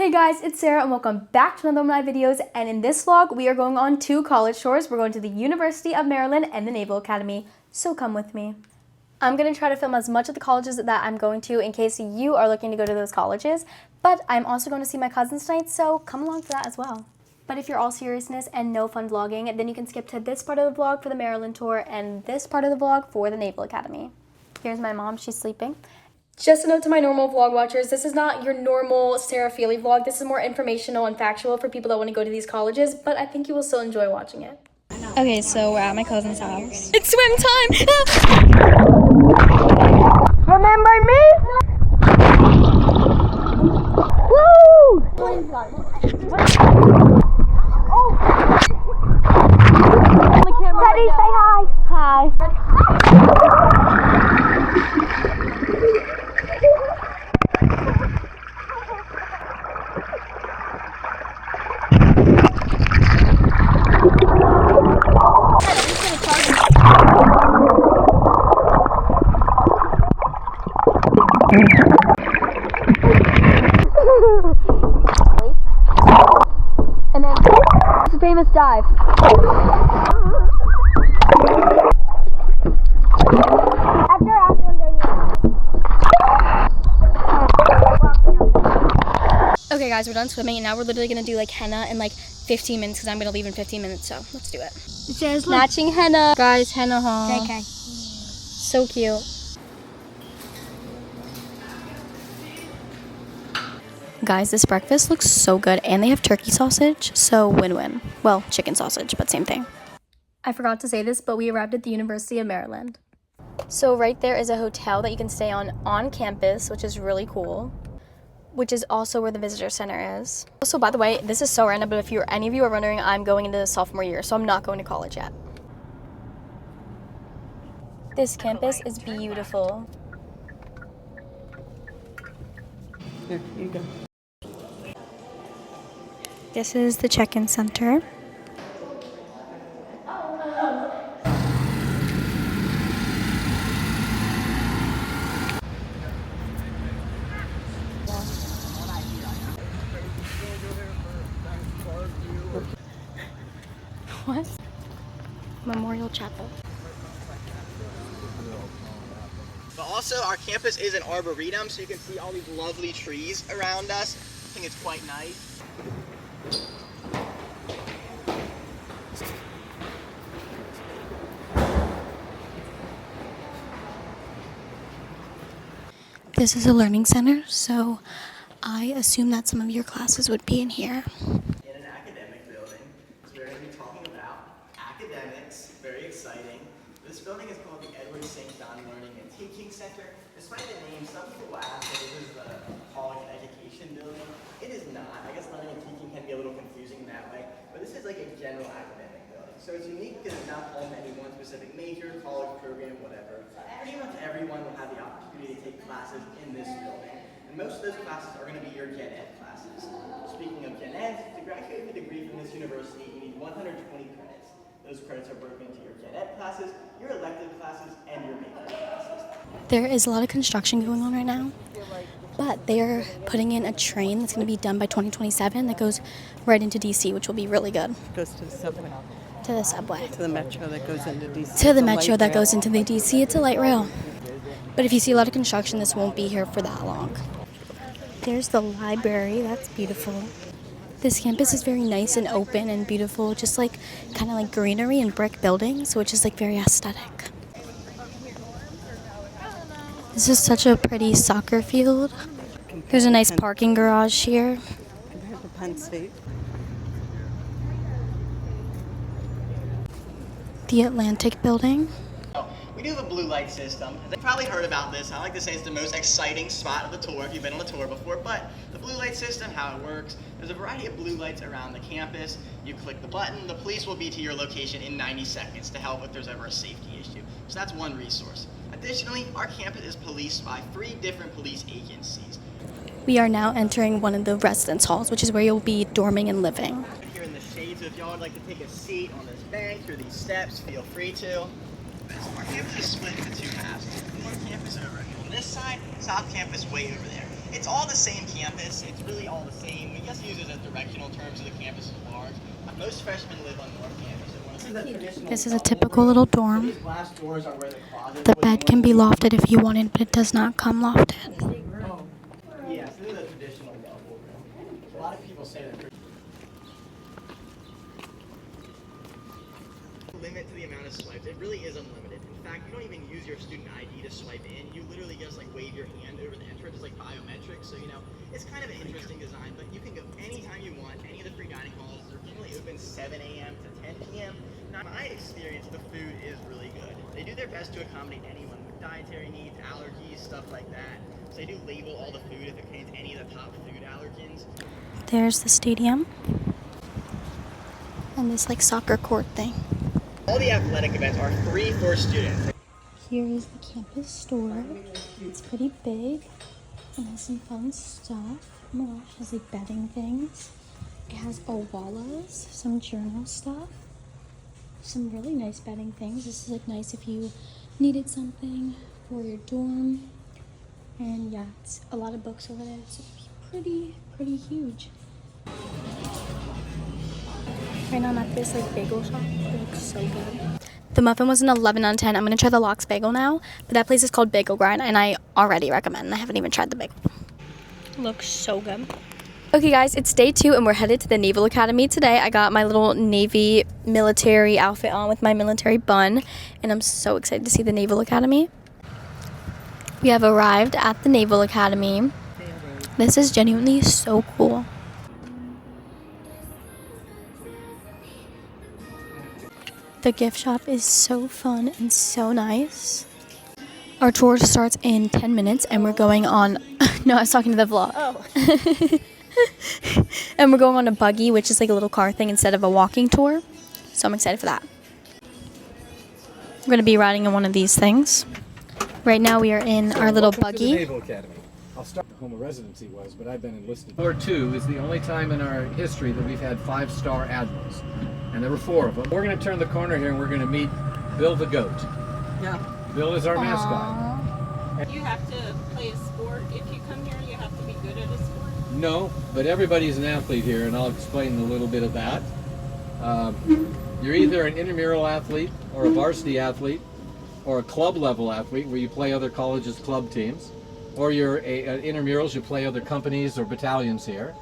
Hey guys, it's Sarah and welcome back to another one of my videos, and in this vlog we are going on 2 college tours. We're going to the University of Maryland and the Naval Academy, so come with me. I'm going to try to film as much of the colleges that I'm going to in case you are looking to go to those colleges, but I'm also going to see my cousins tonight, so come along for that as well. But if you're all seriousness and no fun vlogging, then you can skip to this part of the vlog for the Maryland tour and this part of the vlog for the Naval Academy. Here's my mom, she's sleeping. Just a note to my normal vlog watchers, this is not your normal Sarah Feely vlog. This is more informational and factual for people that want to go to these colleges, but I think you will still enjoy watching it. Okay, so we're at my cousin's house. It's swim time! Remember me? Woo! Ready, say hi. Hi. And then it's a famous dive. After I'm done. Okay guys, we're done swimming and now we're literally gonna do like henna in like 15 minutes because I'm gonna leave in 15 minutes, so let's do it. It says Matching henna. Guys, henna haul. okay. So cute. Guys, this breakfast looks so good and they have turkey sausage, so win-win. Well, chicken sausage, but same thing. I forgot to say this, but we arrived at the University of Maryland. So right there is a hotel that you can stay on campus, which is really cool, which is also where the visitor center is. Also, by the way, this is so random, but if any of you are wondering, I'm going into the sophomore year, so I'm not going to college yet. This campus is beautiful. Here you go. This is the check-in center. What? Memorial Chapel. But also, our campus is an arboretum, so you can see all these lovely trees around us. I think it's quite nice. This is a learning center, so I assume that some of your classes would be in here. In an academic building, so we're going to be talking about academics. Very exciting. This building is called the Edward St. John Learning and Teaching Center. Despite the name, some people will ask if this is a college education building. It is not. I guess learning and teaching can be a little confusing that way, but this is like a general academic building. So it's unique because it's not home to any one specific major, college program, whatever. Pretty much everyone will have the opportunity to take classes in this building. And most of those classes are going to be your Gen Ed classes. Speaking of Gen Ed, to graduate with a degree from this university, you need 120 credits. Those credits are broken into your Gen Ed classes, your elective classes, and your major classes. There is a lot of construction going on right now, but they are putting in a train that's going to be done by 2027 that goes right into DC, which will be really good. Goes to the subway. To the subway. To the metro that goes into DC. To the metro that goes into the DC. It's a light rail. But if you see a lot of construction, this won't be here for that long. There's the library. That's beautiful. This campus is very nice and open and beautiful, just like kind of like greenery and brick buildings, which is like very aesthetic. This is such a pretty soccer field. There's a nice parking garage here. Compared to Penn State. The Atlantic Building. We do have a blue light system. You've probably heard about this. I like to say it's the most exciting spot of the tour if you've been on a tour before, but the blue light system, how it works, there's a variety of blue lights around the campus. You click the button, the police will be to your location in 90 seconds to help if there's ever a safety issue. So that's one resource. Additionally, our campus is policed by 3 different police agencies. We are now entering one of the residence halls, which is where you'll be dorming and living. Here in the shade, so if y'all would like to take a seat on this bench or these steps, feel free to. Our campus is split into 2 halves. North campus over on this side, South campus way over there. It's all the same campus. It's really all the same. We just use it as directional terms so the campus is large. Most freshmen live on North Campus. This is a typical little dorm. These glass doors are where the closets The would bed can be lofted if you wanted, but it does not come lofted. Yes, this is a traditional level room. A lot of people say that. Limit to the amount of swipes. It really is unlimited. In fact, you don't even use your student ID to swipe in. You literally just like wave your hand over the entrance. It's like biometrics. So it's kind of an interesting design. But you can go anytime you want. Any of the free dining halls. They're generally open 7 a.m. to 10 p.m. Now, in my experience, the food is really good. They do their best to accommodate anyone with dietary needs, allergies, stuff like that. So they do label all the food if it contains any of the top food allergens. There's the stadium. And this like soccer court thing. All the athletic events are free for students. Here is the campus store. It's pretty big. It has some fun stuff. Oh my gosh, it has like bedding things. It has awalas, some journal stuff. Some really nice bedding things. This is like nice if you needed something for your dorm. And yeah, it's a lot of books over there. It's pretty huge. Right now I'm at this like bagel shop. It looks so good. The muffin was an 11 out of 10. I'm going to try the lox bagel now. But that place is called Bagel Grind and I already recommend. I haven't even tried the bagel. Looks so good. Okay guys, it's day 2 and we're headed to the Naval Academy today. I got my little Navy military outfit on with my military bun. And I'm so excited to see the Naval Academy. We have arrived at the Naval Academy. This is genuinely so cool. The gift shop is so fun and so nice. Our tour starts in 10 minutes and we're going on... No, I was talking to the vlog. Oh. And we're going on a buggy, which is like a little car thing instead of a walking tour. So I'm excited for that. We're going to be riding in one of these things. Right now we are in our little buggy. To the Naval Academy. I'll start where home of residency was, but I've been enlisted. War II is the only time in our history that we've had 5-star admirals. And there were 4 of them. We're going to turn the corner here and we're going to meet Bill the Goat. Yeah. Bill is our mascot. You have to play a sport. If you come here, you have to be good at a sport. No, but everybody's an athlete here, and I'll explain a little bit of that. You're either an intramural athlete or a varsity athlete or a club level athlete where you play other colleges' club teams, or you're an intramurals, you play other companies or battalions here.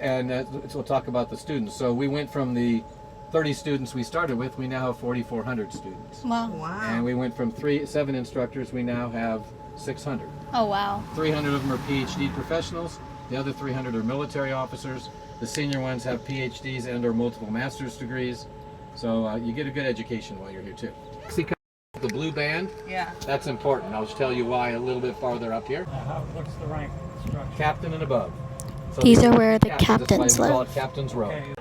And so we'll talk about the students. So we went from the 30 students we started with, we now have 4,400 students. Wow. And we went from 7 instructors, we now have 600. Oh wow. 300 of them are PhD professionals, the other 300 are military officers. The senior ones have PhDs and or multiple master's degrees. So you get a good education while you're here too. See the blue band? Yeah. That's important. I'll just tell you why a little bit farther up here. What's the rank structure? Captain and above. So These are where the captains, captains that's why we call live. it Captain's Row. Okay.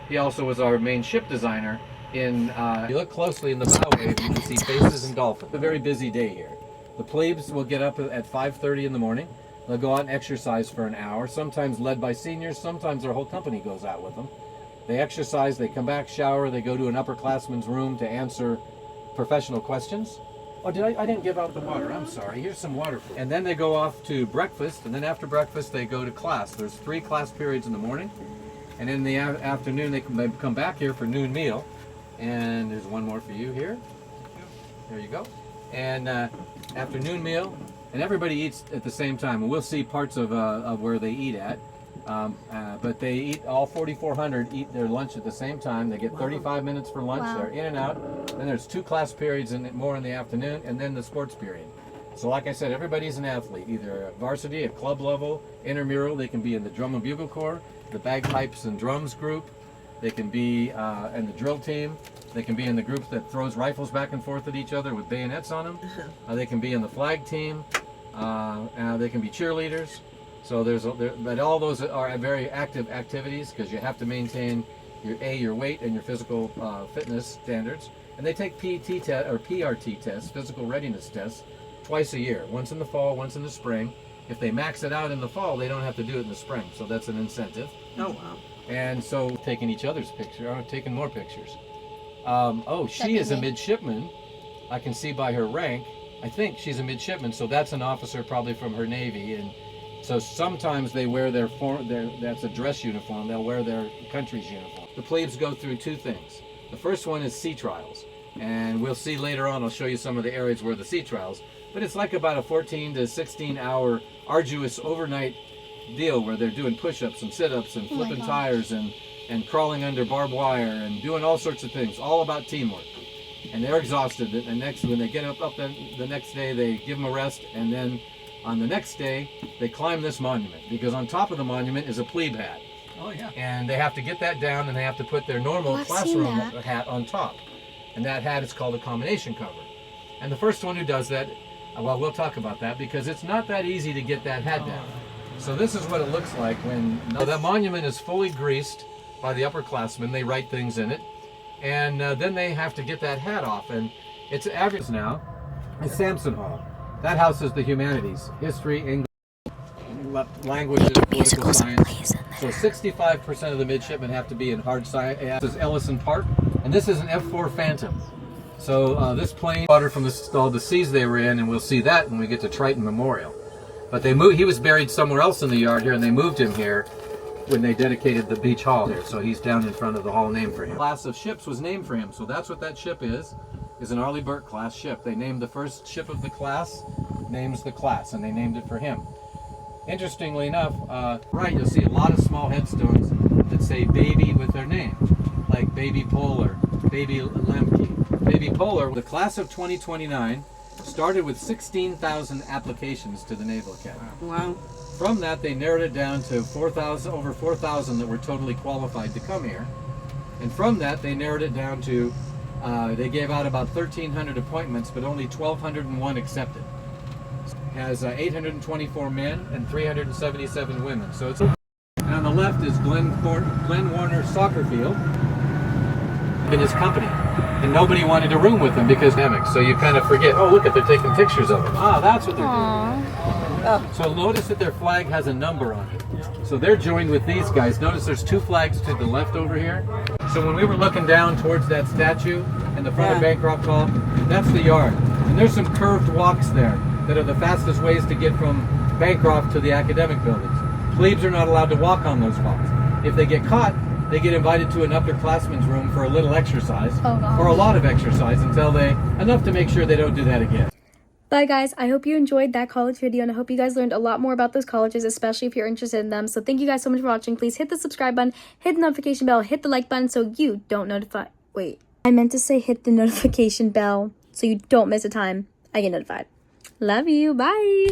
He also was our main ship designer. If you look closely in the bow wave, you can see faces and dolphins. A very busy day here. The plebes will get up at 5:30 in the morning. They'll go out and exercise for an hour, sometimes led by seniors, sometimes their whole company goes out with them. They exercise, they come back, shower, they go to an upperclassman's room to answer professional questions. Oh, I didn't give out the water. I'm sorry. Here's some water for you. And then they go off to breakfast, and then after breakfast they go to class. There's 3 class periods in the morning, and in the afternoon they come back here for noon meal. And there's one more for you here. There you go. And afternoon meal, and everybody eats at the same time. And we'll see parts of where they eat at. But they eat, all 4,400 eat their lunch at the same time. They get 35 minutes for lunch. Wow. They're in and out. Then there's 2 class periods more in the afternoon, and then the sports period. So like I said, everybody's an athlete, either a varsity, a club level, intramural. They can be in the drum and bugle corps, the bagpipes and drums group. They can be in the drill team. They can be in the group that throws rifles back and forth at each other with bayonets on them. They can be in the flag team. They can be cheerleaders. So but all those are very active activities because you have to maintain your weight and your physical fitness standards. And they take PRT tests, physical readiness tests, twice a year. Once in the fall, once in the spring. If they max it out in the fall, they don't have to do it in the spring. So that's an incentive. Oh, wow. And so taking each other's picture, or taking more pictures. She is a midshipman. I can see by her rank. I think she's a midshipman, so that's an officer probably from her Navy. And so sometimes they wear their that's a dress uniform. They'll wear their country's uniform. The plebes go through two things. The first one is sea trials. And we'll see later on, I'll show you some of the areas where the sea trials. But it's like about a 14 to 16 hour arduous overnight deal where they're doing push-ups and sit-ups and flipping tires and crawling under barbed wire and doing all sorts of things, all about teamwork. And they're exhausted. And when they get up the next day, they give them a rest, and then on the next day, they climb this monument, because on top of the monument is a plebe hat. Oh, yeah. And they have to get that down, and they have to put their normal classroom hat on top. And that hat is called a combination cover. And the first one who does that, well, we'll talk about that, because it's not that easy to get that hat down. So this is what it looks like when that monument is fully greased by the upperclassmen. They write things in it, and then they have to get that hat off. And it's average now. It's Sampson Hall. That house is the humanities, history, English, languages, political science. So 65% of the midshipmen have to be in hard science. This is Ellison Park, and this is an F-4 Phantom. So this plane, water from all the seas they were in, and we'll see that when we get to Triton Memorial. But they moved. He was buried somewhere else in the yard here, and they moved him here when they dedicated the beach hall here. So he's down in front of the hall named for him. Class of ships was named for him. So that's what that ship is an Arleigh Burke class ship. They named the first ship of the class, names the class, and they named it for him. Interestingly enough, right, you'll see a lot of small headstones that say baby with their name, like Baby Polar, Baby Lemke, Baby Polar. The class of 2029 started with 16,000 applications to the Naval Academy. Wow. From that, they narrowed it down to over 4,000 that were totally qualified to come here. And from that, they narrowed it down to, they gave out about 1,300 appointments, but only 1,201 accepted. Has 824 men and 377 women. So it's. And on the left is Glenn Warner Soccer Field in his company. And nobody wanted a room with him because of pandemic. So you kind of forget, oh, look, they're taking pictures of him. Ah, that's what they're doing. So notice that their flag has a number on it. So they're joined with these guys. Notice there's two flags to the left over here. So when we were looking down towards that statue in the front of Bancroft Hall, that's the yard. And there's some curved walks there that are the fastest ways to get from Bancroft to the academic buildings. Plebes are not allowed to walk on those walks. If they get caught, they get invited to an upperclassman's room for a little exercise, or a lot of exercise, enough to make sure they don't do that again. Bye guys, I hope you enjoyed that college video, and I hope you guys learned a lot more about those colleges, especially if you're interested in them. So thank you guys so much for watching. Please hit the subscribe button, hit the notification bell, hit the like button so you don't I meant to say hit the notification bell so you don't miss a time I get notified. Love you, bye!